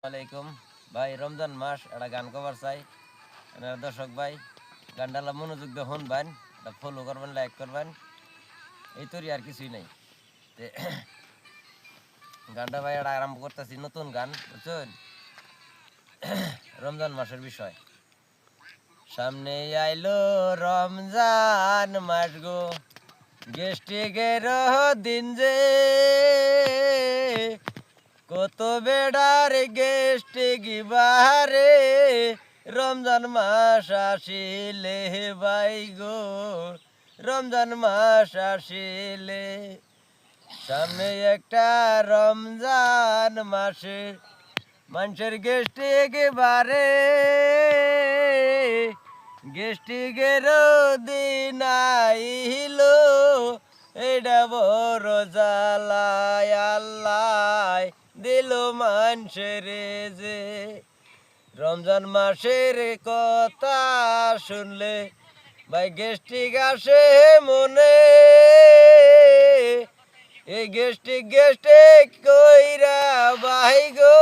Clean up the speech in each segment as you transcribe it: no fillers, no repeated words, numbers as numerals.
আলাইকুম ভাই, রমজান মাস একটা গান কভার চাই। দর্শক ভাই, গানটা মনোযোগ দিয়ে শুনবেন, ফলো করবেন, লাইক করবেন, এই তৈরি আর কিছুই নাই। গানটা ভাই এটা আরম্ভ করতেছি, নতুন গান বুঝছেন, রমজান মাসের বিষয়। সামনে আইলো রমজান মাস গো, গেস্টিকের দিন যে, কত বেড়ার গেস্টে গিবারে, রমজান মাস আসিলে ভাই গো, রমজান মাস আসিলে। সামনে একটা রমজান মাসে মানুষের গেস্টে গিবারে, গেস্টিকের দিন আইলো, এটা বড় জ্বালায় আল্লাহ দিল মানুষের যে। রমজান মাসের কথা শুনলে ভাই গেস্টিক আসে মনে, এই গেস্টিক কইরা ভাই গো,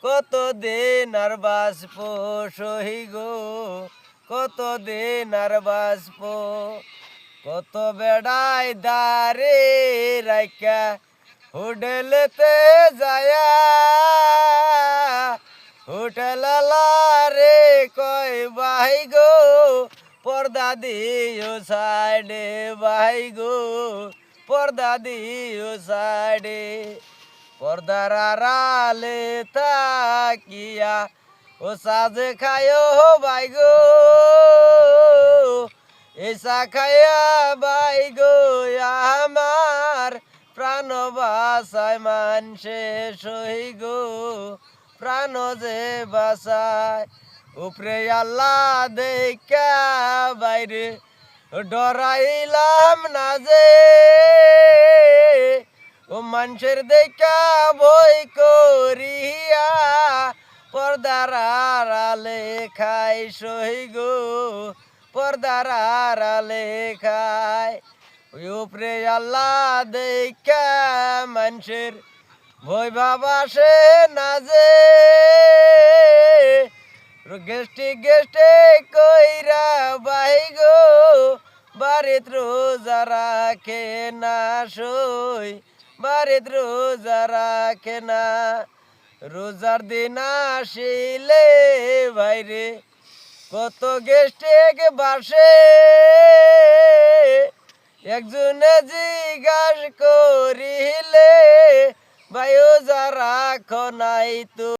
কত দিন আর বাঁচব সহি গো, কত দিন আর বাঁচব। কত বেড়াই দারে রাইকা হোটেলেতে যায়া, হোটেলারে কয় ভাই গো, পর্দা দিও সাইডে ভাই গো, পর্দা দিও সাইডে। পর্দার আড়ালে তাকিয়া ও সাজে খায়ো ভাই গো, এসা খায়া ভাই গো আমার প্রাণ বাসায় মানসে সই গো, প্রাণ যে বাসায়। উপরে আল্লাহ দেখা বাইরে ডরাইলাম না যে, ও মানুষের দেখা বই করিয়া, পর্দার আড়ালে খাই সই গো, পর্দার আড়ালে খাই। ওই উপরে আল্লাহ দেখা মানুষের ভয় বাবা সে না যে, গেস্টে কইরা ভাই গো, বাড়িত রোজা রাখে না সই, বাড়িত রোজা রাখে না। রোজার দিন আসিলে ভাইরে কত গেস্টিক বাসে, একজনে জিজ্ঞাস করিলে ভাইও যা রাখো নাই তো।